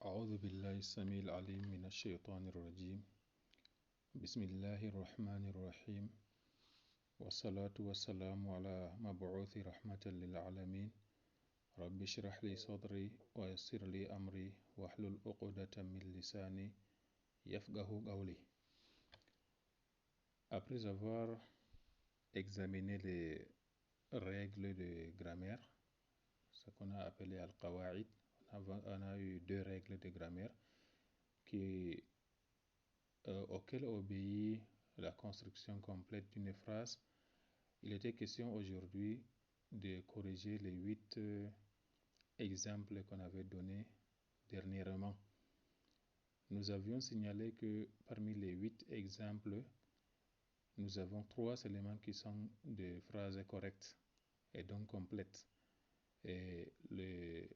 أعوذ بالله السميع العليم من الشيطان الرجيم. بسم الله الرحمن الرحيم، والصلاة والسلام على مبعوث رحمة للعالمين. رب اشرح لي صدري ويسر لي أمري واحلل عقدة من لساني يفقه قولي. Après avoir examiné les règles de grammaire, ce qu'on a appelé al-qawa'id, on a eu deux règles de grammaire auxquelles obéit la construction complète d'une phrase. Il était question aujourd'hui de corriger les 8 exemples qu'on avait donnés dernièrement. Nous avions signalé que parmi les 8 exemples, nous avons 3 éléments qui sont des phrases correctes et donc complètes. Et les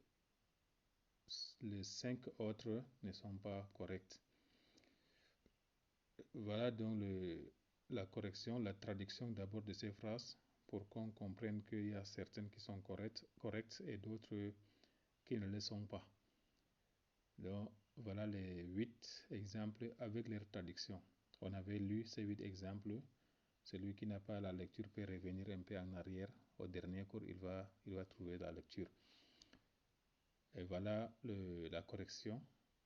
5 autres ne sont pas corrects. Voilà donc la correction, la traduction d'abord de ces phrases pour qu'on comprenne qu'il y a certaines qui sont correctes et d'autres qui ne le sont pas. Donc voilà les 8 exemples avec leur traduction. On avait lu ces 8 exemples. Celui qui n'a pas la lecture peut revenir un peu en arrière. Au dernier cours, il va trouver la lecture. Et voilà la correction.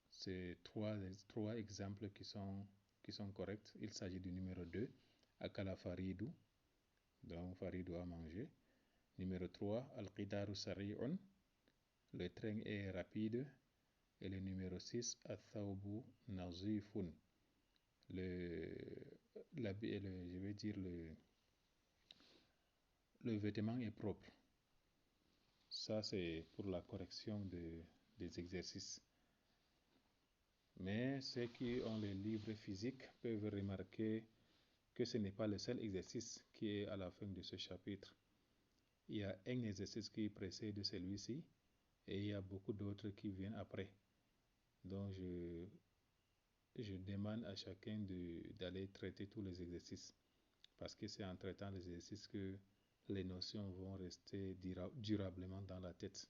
C'est trois exemples qui sont corrects. Il s'agit du numéro 2, Akala Faridou, donc Faridou a mangé. Numéro 3, Al-Qidaru Sari'un, le train est rapide. Et le numéro 6, Al-Thawbu Nazifun, le vêtement est propre. Ça, c'est pour la correction des exercices. Mais ceux qui ont les livres physiques peuvent remarquer que ce n'est pas le seul exercice qui est à la fin de ce chapitre. Il y a un exercice qui précède celui-ci et il y a beaucoup d'autres qui viennent après. Donc, je demande à chacun d'aller traiter tous les exercices parce que c'est en traitant les exercices que les notions vont rester durablement dans la tête.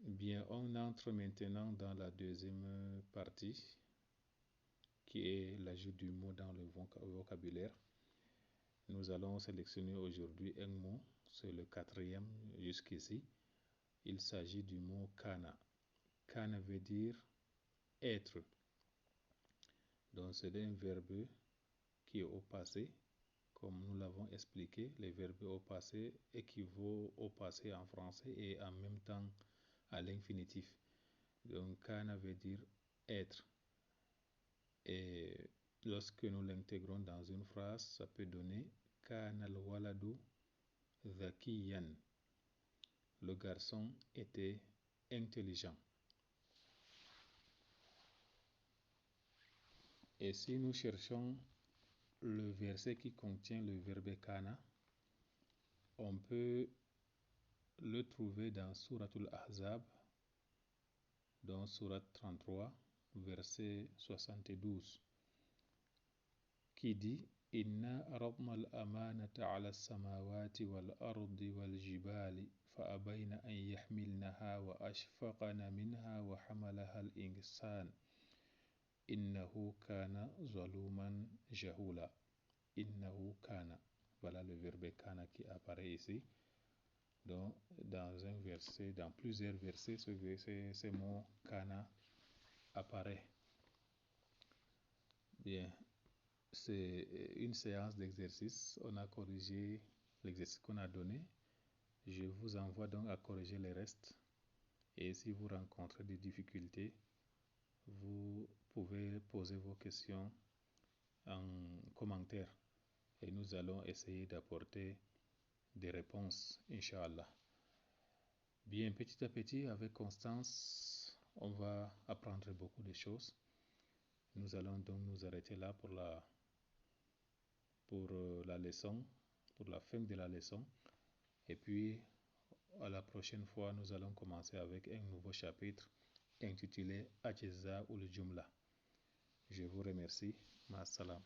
Bien, on entre maintenant dans la deuxième partie qui est l'ajout du mot dans le vocabulaire. Nous allons sélectionner aujourd'hui un mot, c'est le 4e jusqu'ici. Il s'agit du mot kana. Kana veut dire être. Donc c'est un verbe qui est au passé. Comme nous l'avons expliqué, les verbes au passé équivaut au passé en français et en même temps à l'infinitif. Donc kana veut dire être. Et lorsque nous l'intégrons dans une phrase, ça peut donner kana al-waladu dhakiyan. Le garçon était intelligent. Et si nous cherchons le verset qui contient le verbe kana, on peut le trouver dans Suratul Ahzab, dans Surat 33, verset 72, qui dit Inna aradna al-amanata ala as-samawati wal-ardi wal-jibali fa-abayna an yahmilnaha wa ashfaqna minha wa hamalaha al-insan innahu kana zaluman jahula. Innahu kana. Voilà le verbe kana qui apparaît ici. Donc, dans plusieurs versets, ce mot kana apparaît. Bien, c'est une séance d'exercice. On a corrigé l'exercice qu'on a donné. Je vous envoie donc à corriger les restes. Et si vous rencontrez des difficultés, vous pouvez poser vos questions en commentaire. Et nous allons essayer d'apporter des réponses, Inch'Allah. Bien, petit à petit, avec constance, on va apprendre beaucoup de choses. Nous allons donc nous arrêter là pour la leçon, pour la fin de la leçon. Et puis, à la prochaine fois, nous allons commencer avec un nouveau chapitre intitulé Ajza ul Jumla. Je vous remercie. Ma salam.